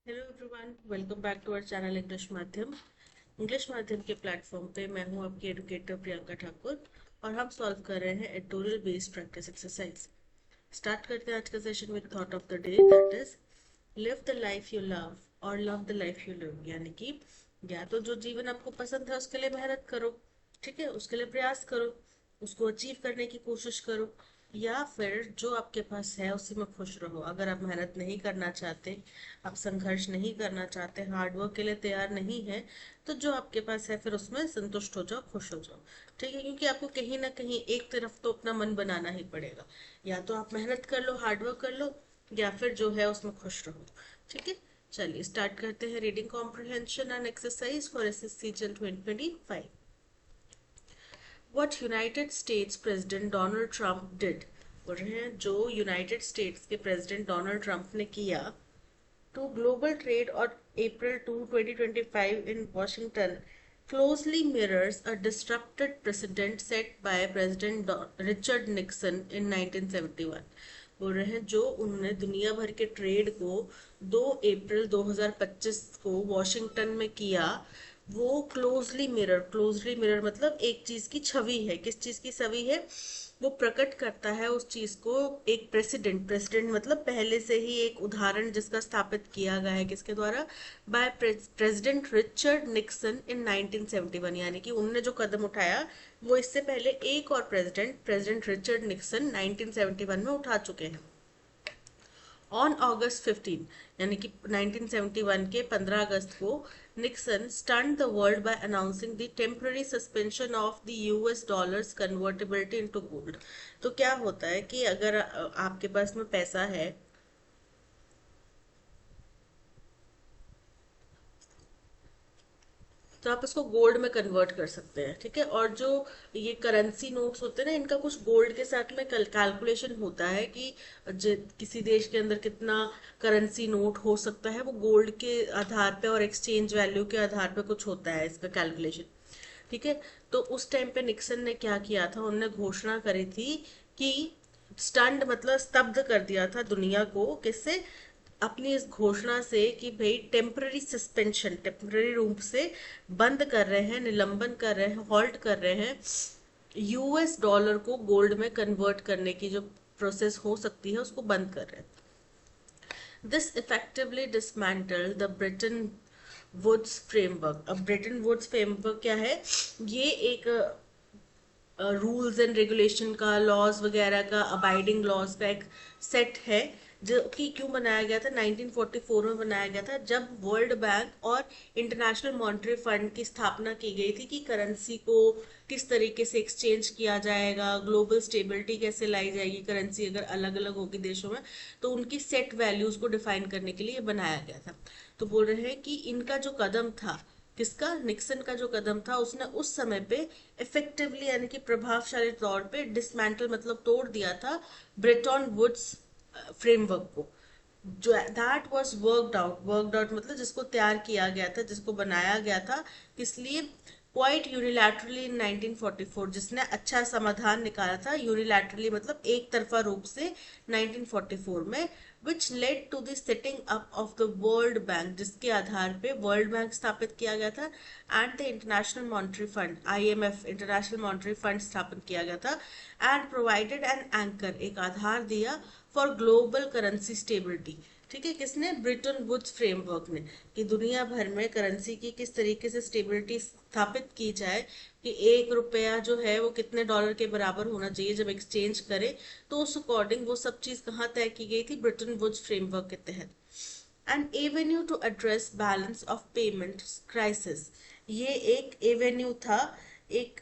Hello everyone, welcome back to our channel English माध्यम के platform पे मैं हूं आपकी एडुकेटर प्रियंका ठाकुर और हम सॉल्व कर रहे हैं editorial based practice exercise. Start करते हैं आज का session with thought of the day, that is live the life you love और love the life you live. यानी कि या तो जो जीवन आपको पसंद है उसके लिए मेहनत करो, ठीक है, उसके लिए प्रयास करो, उसको अचीव करने की कोशिश करो, या फिर जो आपके पास है उसी में खुश रहो। अगर आप मेहनत नहीं करना चाहते, आप संघर्ष नहीं करना चाहते, हार्डवर्क के लिए तैयार नहीं है, तो जो आपके पास है फिर उसमें संतुष्ट हो जाओ, खुश हो जाओ। ठीक है, क्योंकि आपको कहीं ना कहीं एक तरफ तो अपना मन बनाना ही पड़ेगा। या तो आप मेहनत कर लो, हार्डवर्क कर लो, या फिर जो है उसमें खुश रहो। ठीक है, चलिए स्टार्ट करते हैं reading comprehension and exercise for SSC जल 2025। What United States President Donald Trump did, बोल रहे हैं जो यूनाइटेड स्टेट्स के प्रेसिडेंट डोनाल्ड ट्रंप ने किया to global trade on April 2, 2025 in Washington closely mirrors a disrupted precedent set by President Richard Nixon in 1971। बोल रहे हैं जो उन्होंने दुनिया भर के ट्रेड को 2 अप्रैल 2025 को वॉशिंगटन में किया, वो क्लोजली मिरर मतलब एक चीज की छवि है। किस चीज की छवि है? वो प्रकट करता है उस चीज को। एक प्रेसिडेंट मतलब पहले से ही एक उदाहरण जिसका स्थापित किया गया है, किसके द्वारा? बाय प्रेसिडेंट रिचर्ड निक्सन इन 1971। यानी कि उन्होंने जो कदम उठाया वो इससे पहले एक और प्रेसिडेंट रिचर्ड निक्सन 1971 में उठा चुके हैं। ऑन अगस्त 15, यानी कि 1971 के 15 अगस्त को Nixon stunned the world by announcing the temporary suspension of the US dollars convertibility into gold. तो क्या होता है कि अगर आपके पास में पैसा है, तो आप इसको गोल्ड में कन्वर्ट कर सकते हैं। ठीक है, और जो ये करेंसी नोट्स होते हैं ना, इनका कुछ गोल्ड के साथ में कैलकुलेशन होता है कि किसी देश के अंदर कितना करेंसी नोट हो सकता है, वो गोल्ड के आधार पे और एक्सचेंज वैल्यू के आधार पे कुछ होता है इसका कैलकुलेशन। ठीक है, तो उस टाइम पे निक्सन ने क्या किया था, उन्होंने घोषणा करी थी कि स्टंड मतलब स्तब्ध कर दिया था दुनिया को। किससे? अपनी इस घोषणा से कि भाई टेम्पररी रूप से बंद कर रहे हैं, निलंबन कर रहे हैं, हॉल्ट कर रहे हैं यूएस डॉलर को गोल्ड में कन्वर्ट करने की जो प्रोसेस हो सकती है उसको बंद कर रहे हैं। This effectively dismantle the Bretton Woods framework. अब ब्रिटेन वुड्स फ्रेमवर्क क्या है? ये एक रूल्स एंड रेगुलेशन का, लॉज वगैरह का, अबाइडिंग लॉज का एक सेट है, जो कि क्यों बनाया गया था? 1944 में बनाया गया था, जब वर्ल्ड बैंक और इंटरनेशनल मॉनेटरी फंड की स्थापना की गई थी कि करेंसी को किस तरीके से एक्सचेंज किया जाएगा, ग्लोबल स्टेबिलिटी कैसे लाई जाएगी, करेंसी अगर अलग अलग होगी देशों में तो उनकी सेट वैल्यूज को डिफाइन करने के लिए बनाया गया था। तो बोल रहे हैं कि इनका जो कदम था, किसका? निक्सन का जो कदम था, उसने उस समय पे इफेक्टिवली यानी कि प्रभावशाली तौर पे डिसमेंटल मतलब तोड़ दिया था ब्रेटन वुड्स फ्रेमवर्क को, जो दैट वाज वर्कड आउट मतलब जिसको तैयार किया गया था, जिसको बनाया गया था। किस लिए? क्वाइट यूनिलैटरली इन 1944, जिसने अच्छा समाधान निकाला था यूनिलैटरली मतलब एक तरफा रूप से 1944 में, which led to the setting up of the World Bank, जिसके आधार पे वर्ल्ड बैंक स्थापित किया गया था, and the International Monetary Fund IMF, International Monetary Fund स्थापित किया गया था, एंड प्रोवाइडेड एन एंकर, एक आधार दिया फॉर ग्लोबल करेंसी स्टेबिलिटी। ठीक है, किसने? ब्रिटेन वुड्स फ्रेमवर्क ने, कि दुनिया भर में करेंसी की किस तरीके से स्टेबिलिटी स्थापित की जाए, कि एक रुपया जो है वो कितने डॉलर के बराबर होना चाहिए जब एक्सचेंज करे। तो उस अकॉर्डिंग वो सब चीज कहाँ तय की गई थी? ब्रिटेन वुड्स फ्रेमवर्क के तहत। An avenue to address balance of payment crisis, ये एक एवेन्यू था, एक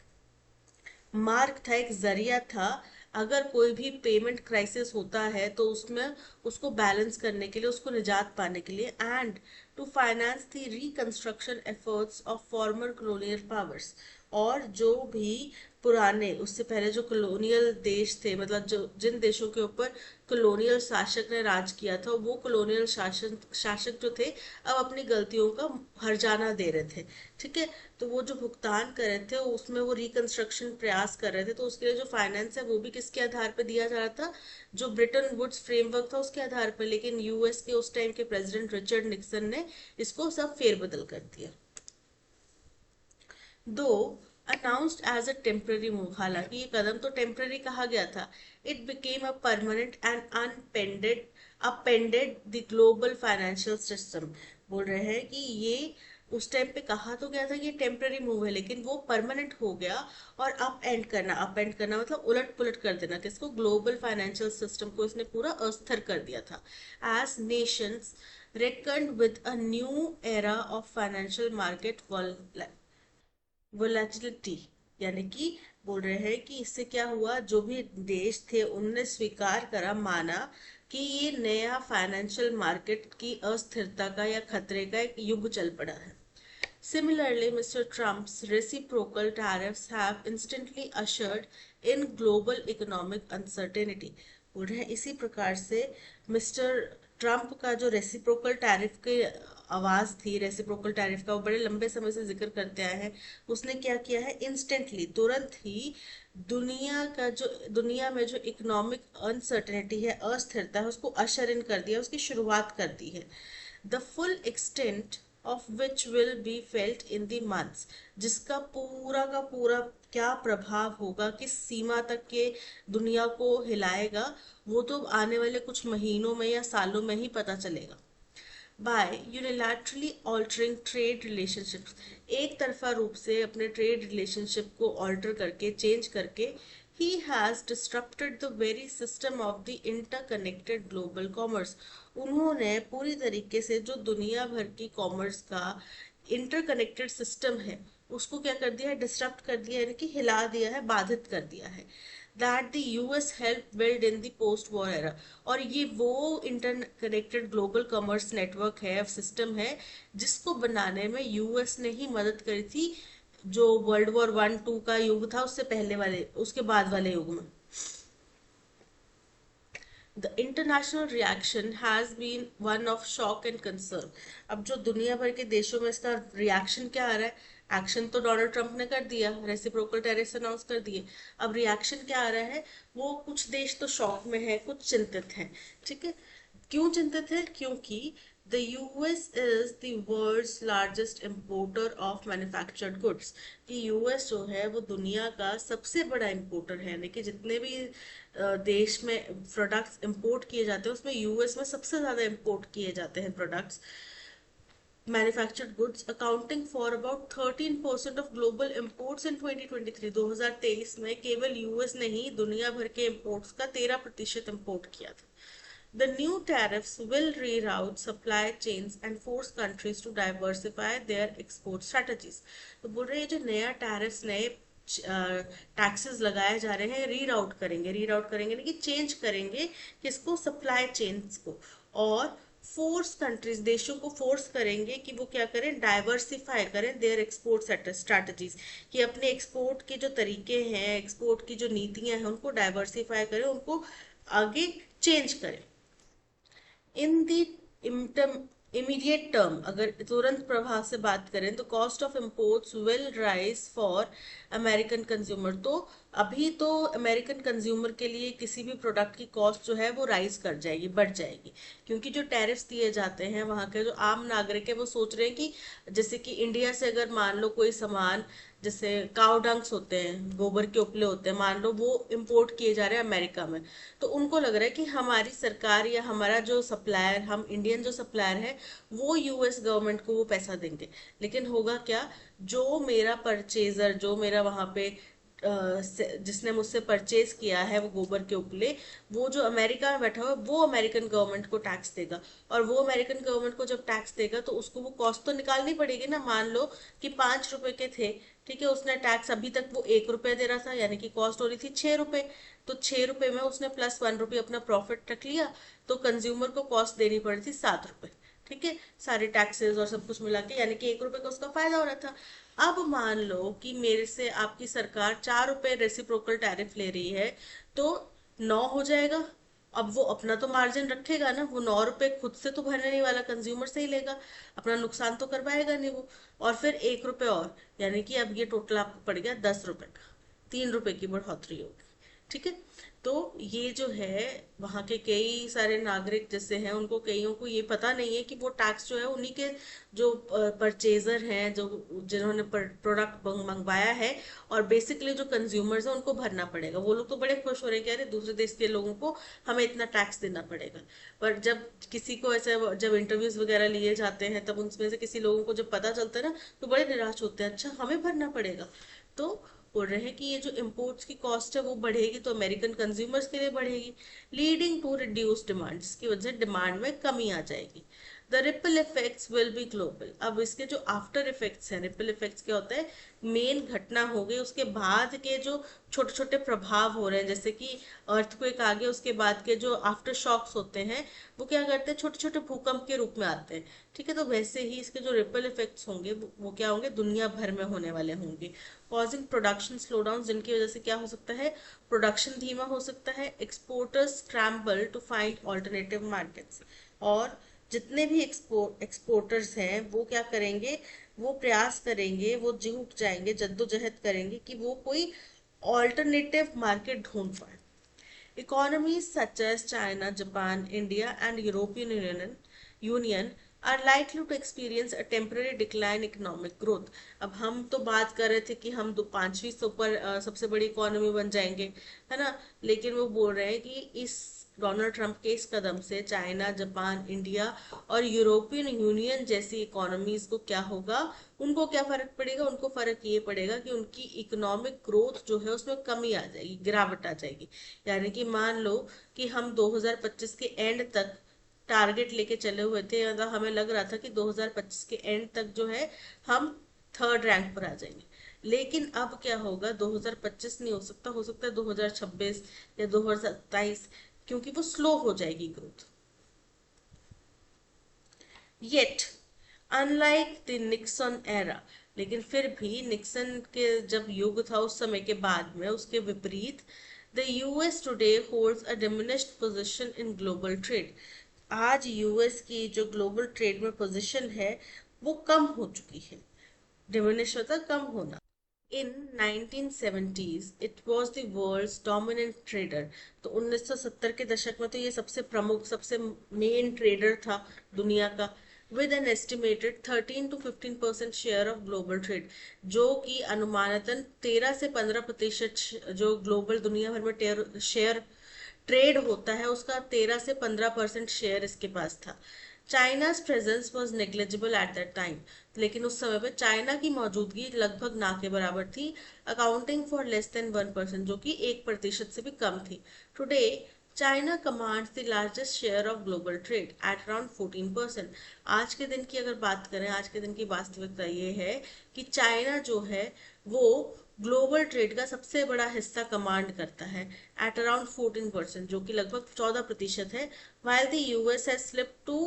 मार्ग था, एक जरिया था। अगर कोई भी पेमेंट क्राइसिस होता है तो उसमें उसको बैलेंस करने के लिए, उसको निजात पाने के लिए, and to finance the reconstruction efforts of former colonial powers, और जो भी पुराने उससे पहले जो कॉलोनियल देश थे, मतलब जो जिन देशों के ऊपर कॉलोनियल शासक ने राज किया था, वो कॉलोनियल शासक जो थे अब अपनी गलतियों का हर्जाना दे रहे थे। ठीक है, तो वो जो भुगतान कर रहे थे उसमें वो रिकंस्ट्रक्शन प्रयास कर रहे थे, तो उसके लिए जो फाइनेंस है वो भी किसके आधार पर दिया जा रहा था, जो ब्रिटेन वुड्स फ्रेमवर्क था उसके आधार पर। लेकिन यूएस के उस टाइम के प्रेसिडेंट रिचर्ड निक्सन ने इसको सब फेरबदल कर दिया। दो announced as a temporary move, हालांकि ये कदम तो टेम्पररी कहा गया था, it became a permanent and upended appended the global financial system. बोल रहे हैं कि ये उस टाइम पे कहा तो गया था कि ये टेम्पररी मूव है, लेकिन वो परमानेंट हो गया। और अप एंड करना मतलब उलट पुलट कर देना किसको, ग्लोबल फाइनेंशियल सिस्टम को इसने पूरा अस्थिर कर दिया था। As nations reckoned with a new era of financial market volatility, यानी कि बोल रहे हैं कि इससे क्या हुआ, जो भी देश थे उनने स्वीकार करा, माना कि ये नया फाइनेंशियल मार्केट की अस्थिरता का या खतरे का एक युग चल पड़ा है। Similarly, Mr. Trump's reciprocal tariffs have instantly ushered in global economic uncertainty. बोल रहे हैं इसी प्रकार से मिस्टर ट्रम्प का जो रेसिप्रोकल टैरिफ की आवाज थी, रेसिप्रोकल टैरिफ का वो बड़े लंबे समय से जिक्र करते आए हैं, उसने क्या किया है, इंस्टेंटली तुरंत ही दुनिया में जो इकोनॉमिक अनसर्टेनिटी है, अस्थिरता है, उसको अशर इन कर दिया, उसकी शुरुआत कर दी है। The full extent of which will be felt in the months, जिसका पूरा का पूरा क्या प्रभाव होगा, किस सीमा तक के दुनिया को हिलाएगा, वो तो आने वाले कुछ महीनों में या सालों में ही पता चलेगा। By unilaterally altering trade relationships, एक तरफा रूप से अपने ट्रेड रिलेशनशिप को ऑल्टर करके, चेंज करके, he has disrupted the very system of the interconnected global commerce, उन्होंने पूरी तरीके से जो दुनिया भर की कॉमर्स का इंटरकनेक्टेड सिस्टम है उसको क्या कर दिया है, डिसरप्ट कर दिया है, यानी कि हिला दिया है, बाधित कर दिया है। That the US help build in the post war era, और ये वो इंटरकनेक्टेड ग्लोबल कॉमर्स नेटवर्क है, सिस्टम है, जिसको बनाने में यूएस ने ही मदद करी थी, जो वर्ल्ड वॉर वन टू का युग था उससे पहले वाले, उसके बाद वाले युग में। The international reaction has been one of shock and concern, अब जो दुनिया भर के देशों में इसका रिएक्शन क्या आ रहा है, एक्शन तो डोनाल्ड ट्रंप ने कर दिया, रेसिप्रोकल टैरिफ अनाउंस कर दिए, अब रिएक्शन क्या आ रहा है, वो कुछ देश तो शॉक में है, कुछ चिंतित हैं। ठीक है, क्यों चिंतित है, क्योंकि the US is the world's largest importer of manufactured goods, कि यूएस जो है वो दुनिया का सबसे बड़ा इम्पोर्टर है, यानी कि जितने भी देश में प्रोडक्ट्स इंपोर्ट किए जाते हैं उसमें यूएस में सबसे ज्यादा इंपोर्ट किए जाते हैं products, manufactured goods, accounting for about 13% of global imports in 2023। 2023 में केवल यूएस ने ही दुनिया भर के इंपोर्ट्स का 13% इंपोर्ट किया था। The new tariffs will reroute supply chains and force countries to diversify their export strategies. तो बोल रहे हैं जो नया टैरिफ्स, नए टैक्सेस लगाए जा रहे हैं, रीराउट करेंगे नहीं कि चेंज करेंगे किसको, सप्लाई चेन्स को, और फोर्स कंट्रीज, देशों को फोर्स करेंगे कि वो क्या करें, डाइवर्सिफाई करें देयर एक्सपोर्ट स्ट्रैटेजीज, कि अपने एक्सपोर्ट के जो तरीके हैं, एक्सपोर्ट की जो नीतियां हैं उनको डाइवर्सिफाई करें, उनको आगे चेंज करें। इन दी इमीडिएट टर्म, अगर तुरंत प्रभाव से बात करें तो cost of imports will rise for American consumer, तो अभी तो अमेरिकन कंज्यूमर के लिए किसी भी प्रोडक्ट की कॉस्ट जो है वो राइज कर जाएगी, बढ़ जाएगी, क्योंकि जो टैरिफ्स दिए जाते हैं वहाँ के जो आम नागरिक है वो सोच रहे हैं कि जैसे कि इंडिया से अगर मान लो कोई सामान, जैसे काउ डंक्स होते हैं, गोबर के उपले होते हैं, मान लो वो इंपोर्ट किए जा रहे हैं अमेरिका में, तो उनको लग रहा है कि हमारी सरकार या हमारा जो सप्लायर, हम इंडियन जो सप्लायर है वो यूएस गवर्नमेंट को वो पैसा देंगे। लेकिन होगा क्या, जो मेरा परचेजर, जो मेरा वहां पे जिसने मुझसे परचेज किया है वो गोबर के उपले, वो जो अमेरिका में बैठा हुआ है वो अमेरिकन गवर्नमेंट को टैक्स देगा, और वो अमेरिकन गवर्नमेंट को जब टैक्स देगा तो उसको वो कॉस्ट तो निकालनी पड़ेगी ना। मान लो कि 5 रुपए के थे, ठीक है, उसने टैक्स अभी तक वो 1 रुपए दे रहा था, यानी कि कॉस्ट हो रही थी 6 रुपए, तो 6 रुपए में उसने +1 रुपये अपना प्रॉफिट रख लिया, तो कंज्यूमर को कॉस्ट देनी पड़ी थी 7 रुपए। ठीक है, सारे टैक्सेस और सब कुछ मिला के, यानी कि 1 रुपए का उसका फायदा हो रहा था। अब मान लो कि मेरे से आपकी सरकार 4 रुपए रेसिप्रोकल टैरिफ ले रही है, तो 9 हो जाएगा। अब वो अपना तो मार्जिन रखेगा ना, वो 9 रुपए खुद से तो भरने नहीं वाला, कंज्यूमर से ही लेगा, अपना नुकसान तो करवाएगा नहीं वो। और फिर 1 रुपए और, यानी कि अब ये टोटल आपको पड़ गया 10 रुपए का, 3 रुपए की बढ़ोतरी होगी। ठीक है, तो ये जो है, वहाँ के कई सारे नागरिक जैसे हैं, उनको कईयों को ये पता नहीं है कि वो टैक्स जो है उन्हीं के जो परचेजर हैं, जो जिन्होंने प्रोडक्ट मंगवाया है, और बेसिकली जो कंज्यूमर्स हैं उनको भरना पड़ेगा। वो लोग तो बड़े खुश हो रहे हैं कि अरे दूसरे देश के लोगों को हमें इतना टैक्स देना पड़ेगा। पर जब किसी को ऐसे, जब इंटरव्यूज वगैरह लिए जाते हैं, तब उनमें से किसी लोगों को जब पता चलता है ना, तो बड़े निराश होते हैं, अच्छा हमें भरना पड़ेगा। तो बोल रहे हैं कि ये जो इम्पोर्ट्स की कॉस्ट है वो बढ़ेगी, तो अमेरिकन कंज्यूमर्स के लिए बढ़ेगी, लीडिंग टू रिड्यूस डिमांड, जिसकी वजह से डिमांड में कमी आ जाएगी। The ripple effects will be global. अब इसके जो आफ्टर इफेक्ट्स हैं, रिपल इफेक्ट्स क्या होता है, मेन घटना हो गई उसके बाद के जो छोटे छोटे प्रभाव हो रहे हैं, जैसे कि अर्थक्वेक आ गया, उसके बाद के जो आफ्टर शॉक्स होते हैं, वो क्या करते हैं, छोटे छोटे भूकंप के रूप में आते हैं। ठीक है, तो वैसे ही इसके जो रिपल इफेक्ट्स होंगे वो क्या होंगे, दुनिया भर में होने वाले होंगे, कॉजिंग प्रोडक्शन स्लोडाउन, जिनकी वजह से क्या हो सकता है, प्रोडक्शन धीमा हो सकता है, exporters scramble to find alternative markets, और जितने भी एक्सपोर्टर्स हैं वो क्या करेंगे, वो प्रयास करेंगे, वो जुट जाएंगे, जद्दोजहद करेंगे कि वो कोई ऑल्टरनेटिव मार्केट ढूंढ पाए। Economies such as China, Japan, India, and Union are likely to experience a temporary decline in economic growth. अब हम तो बात कर रहे थे कि हम 5वीं सुपर सबसे बड़ी इकोनॉमी बन जाएंगे, है ना, लेकिन वो बोल रहे हैं कि इस डोनाल्ड ट्रंप के इस कदम से चाइना, जापान, इंडिया और यूरोपियन यूनियन जैसी इकोनॉमीज को क्या होगा, उनको क्या फर्क पड़ेगा, उनको फर्क ये पड़ेगा कि उनकी इकोनॉमिक ग्रोथ जो है उसमें कमी आ जाएगी, गिरावट आ जाएगी। यानी कि मान लो कि हम 2025 के एंड तक टारगेट लेके चले हुए थे, मतलब हमें लग रहा था कि 2025 के एंड तक जो है हम थर्ड रैंक पर आ जाएंगे, लेकिन अब क्या होगा, 2025 नहीं हो सकता, हो सकता है 2026 या 2027, क्योंकि वो स्लो हो जाएगी growth. Yet unlike the Nixon era, लेकिन फिर भी निक्सन के जब युग था उस समय के बाद में, उसके विपरीत, the US today holds a diminished position in global trade. आज यूएस की जो ग्लोबल ट्रेड में पोजीशन है वो कम हो चुकी है। डिमिनिश मतलब कम होना। In 1970s it was the world's dominant trader. तो 1970 के दशक में तो ये सबसे प्रमुख, सबसे मेन ट्रेडर था दुनिया का, with an estimated 13 to 15% share of global trade, जो कि अनुमानतन 13 से 15% जो ग्लोबल दुनिया भर में शेयर ट्रेड होता है उसका 13 से 15% शेयर इसके पास था। China's presence was negligible at that time, लेकिन उस समय पे चाइना की मौजूदगी लगभग ना के बराबर थी, अकाउंटिंग फॉर लेस देन 1%, जो कि 1% से भी कम थी। Today China commands the largest share of global trade at around 14%। आज के दिन की अगर बात करें, आज के दिन की वास्तविकता ये है कि चाइना जो है वो ग्लोबल ट्रेड का सबसे बड़ा हिस्सा कमांड करता है एट अराउंड 14%, जो कि लगभग 14% है, while the US has slipped to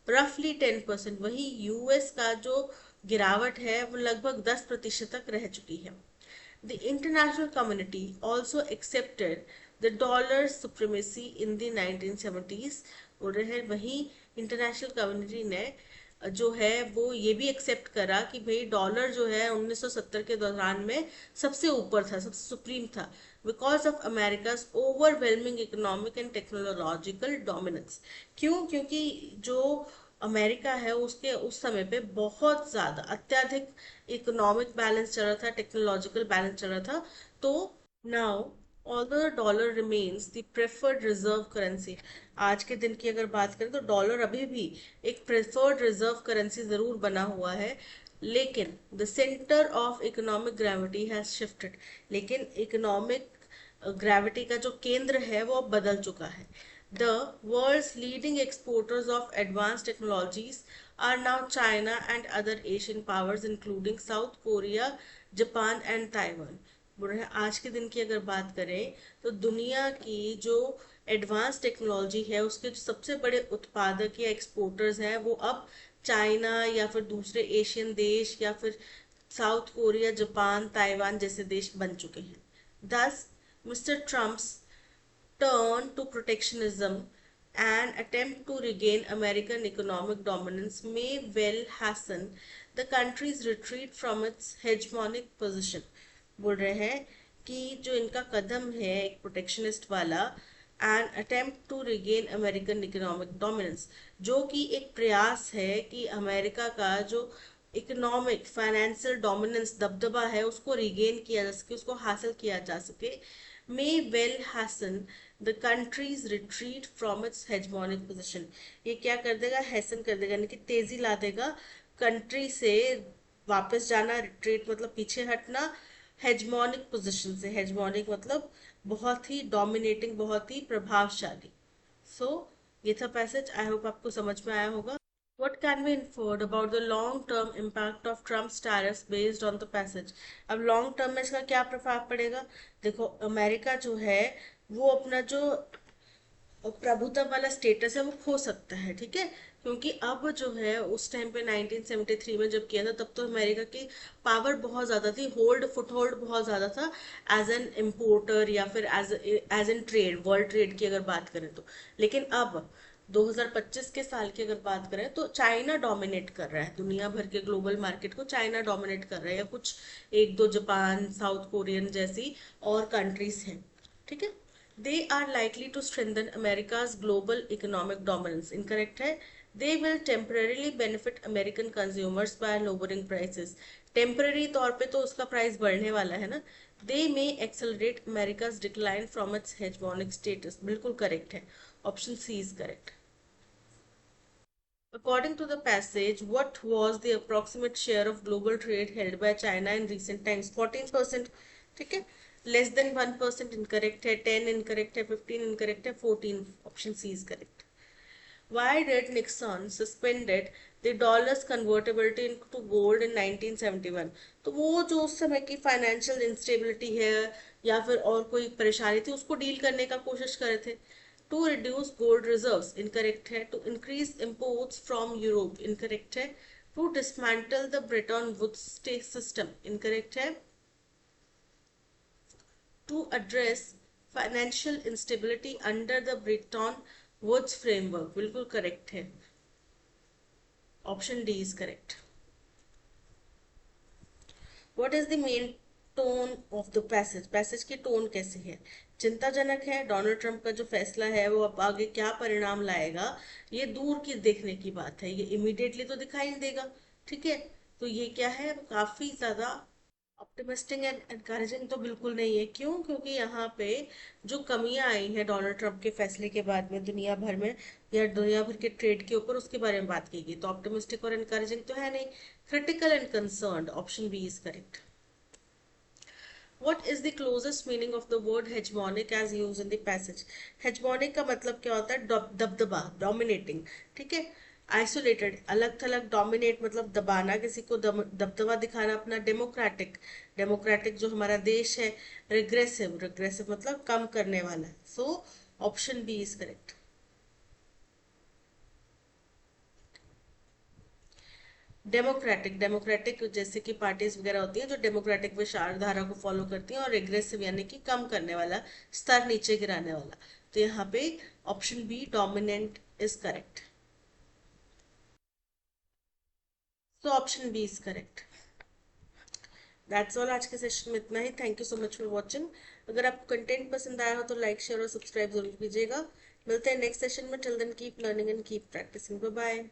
roughly 10%। वही यूएस का जो गिरावट है वो लगभग 10% तक रह चुकी है। The international community also accepted the dollar's supremacy in the 1970s। बोल रहे हैं वही इंटरनेशनल कम्युनिटी ने जो है वो ये भी एक्सेप्ट करा कि भाई डॉलर जो है 1970 के दौरान में सबसे ऊपर था, सबसे सुप्रीम था, because of America's overwhelming economic and technological dominance. क्यों? क्योंकि जो अमेरिका है उसके उस समय पे बहुत ज्यादा अत्यधिक इकोनॉमिक बैलेंस चल रहा था, टेक्नोलॉजिकल बैलेंस चल रहा था। तो now although the dollar remains the preferred reserve currency, आज के दिन की अगर बात करें तो डॉलर अभी भी एक प्रेफर्ड रिजर्व करेंसी जरूर बना हुआ है, लेकिन the centre of economic gravity has shifted, लेकिन इकोनॉमिक ग्रेविटी का जो केंद्र है वो अब बदल चुका है। The world's leading exporters of advanced technologies are now China and other Asian powers including South Korea, Japan and Taiwan। बोल रहे हैं आज के दिन की अगर बात करें तो दुनिया की जो एडवांस टेक्नोलॉजी है उसके जो सबसे बड़े उत्पादक या एक्सपोर्टर्स हैं वो अब चाइना या फिर दूसरे एशियन देश या फिर साउथ कोरिया, जापान, ताइवान जैसे देश बन चुके हैं। Thus, Mr. Trump's turn to protectionism and attempt to regain American economic dominance may well hasten the country's retreat from its hegemonic position। बोल रहे हैं कि जो इनका कदम है एक प्रोटेक्शनिस्ट वाला and attempt to regain American economic dominance, जो कि एक प्रयास है कि अमेरिका का जो इकोनॉमिक फाइनेंशियल डोमिनेंस दबदबा है उसको रिगेन किया जा सके, उसको हासिल किया जा सके, may well hasten the country's retreat from its hegemonic position। ये क्या कर देगा, हैसन कर देगा, यानी कि तेजी ला देगा कंट्री से वापस जाना, रिट्रीट मतलब पीछे हटना, हेजमोनिक पोजीशन से। हेजमोनिक मतलब बहुत ही डोमिनेटिंग, बहुत ही प्रभावशाली। सो ये था पैसेज, आई होप आपको समझ में आया होगा। What can be inferred about the long-term impact of Trump's tariffs based on the passage? अब लॉन्ग टर्म में इसका क्या प्रभाव पड़ेगा? देखो, अमेरिका जो है वो अपना जो प्रभुत्व वाला स्टेटस है वो खो सकता है, ठीक है, क्योंकि अब जो है उस टाइम पे 1973 में जब किया था तब तो अमेरिका की पावर बहुत ज्यादा थी, होल्ड फुट होल्ड बहुत ज्यादा था एज एन इम्पोर्टर या फिर as an trade, world trade की अगर बात करें तो। लेकिन अब 2025 के साल की अगर बात करें तो चाइना डोमिनेट कर रहा है दुनिया भर के ग्लोबल मार्केट को, चाइना डोमिनेट कर रहा है, या कुछ एक दो जापान, साउथ कोरियन जैसी और कंट्रीज हैं, ठीक है। They are likely to strengthen America's global economic dominance, incorrect है। They will temporarily benefit American consumers by lowering prices, temporary तौर पे तो उसका प्राइस बढ़ने वाला है ना। They may accelerate America's decline from its hegemonic status, बिल्कुल करेक्ट है, option C is correct. According to the passage, what was the approximate share of global trade held by China in recent times? 14%, ठीक है। Less than 1% incorrect है, 10 incorrect है, 15 incorrect है, 14, option C is correct। Why did Nixon suspended the dollar's convertibility into gold in 1971? तो वो जो उस समय की फाइनेंशियल इंस्टेबिलिटी है या फिर और कोई परेशानी थी उसको डील करने का कोशिश कर रहे थे। To reduce gold reserves, incorrect है। To increase imports from Europe, incorrect है। To dismantle the Bretton Woods system, incorrect है। To address financial instability under the Bretton Woods framework, बिल्कुल करेक्ट है, option D is correct. What is the main tone of the passage, passage की tone कैसी है? चिंताजनक है, Donald Trump का जो फैसला है वो अब आगे क्या परिणाम लाएगा ये दूर की देखने की बात है, ये इमीडिएटली तो दिखाई नहीं देगा, ठीक है। तो ये क्या है, काफी ज्यादा ऑप्टिमिस्टिक एंड एनकरेजिंग तो बिल्कुल नहीं है। क्यों? क्योंकि यहाँ पे जो कमियां आई हैं डोनाल्ड ट्रंप के फैसले के बाद में दुनिया भर में या दुनिया भर के ट्रेड के ऊपर, उसके बारे में बात की गई, तो ऑप्टिमिस्टिक और एनकरेजिंग तो है नहीं। Critical and concerned, option B is correct. What is the closest meaning of the word hegemonic as used in the passage? Hegemonic का मतलब क्या होता है? दबदबा, dominating, ठीक है। आइसोलेटेड, अलग थलग, डोमिनेट मतलब दबाना, किसी को दबदबा दिखाना अपना। डेमोक्रेटिक, डेमोक्रेटिक जो हमारा देश है। रिग्रेसिव, रिग्रेसिव मतलब कम करने वाला। So option B is correct. Democratic, democratic जैसे कि पार्टीज वगैरह होती हैं जो डेमोक्रेटिक विचारधारा को फॉलो करती हैं, और एग्रेसिव यानी कि कम करने वाला, स्तर नीचे गिराने वाला। तो यहाँ पे option B dominant is correct. So option B is correct. That's all, आज के सेशन में इतना ही। Thank you so much for watching. अगर आपको कंटेंट पसंद आया हो तो लाइक, शेयर और सब्सक्राइब जरूर कीजिएगा। मिलते हैं नेक्स्ट सेशन में। Till then keep learning and keep practicing. Bye bye.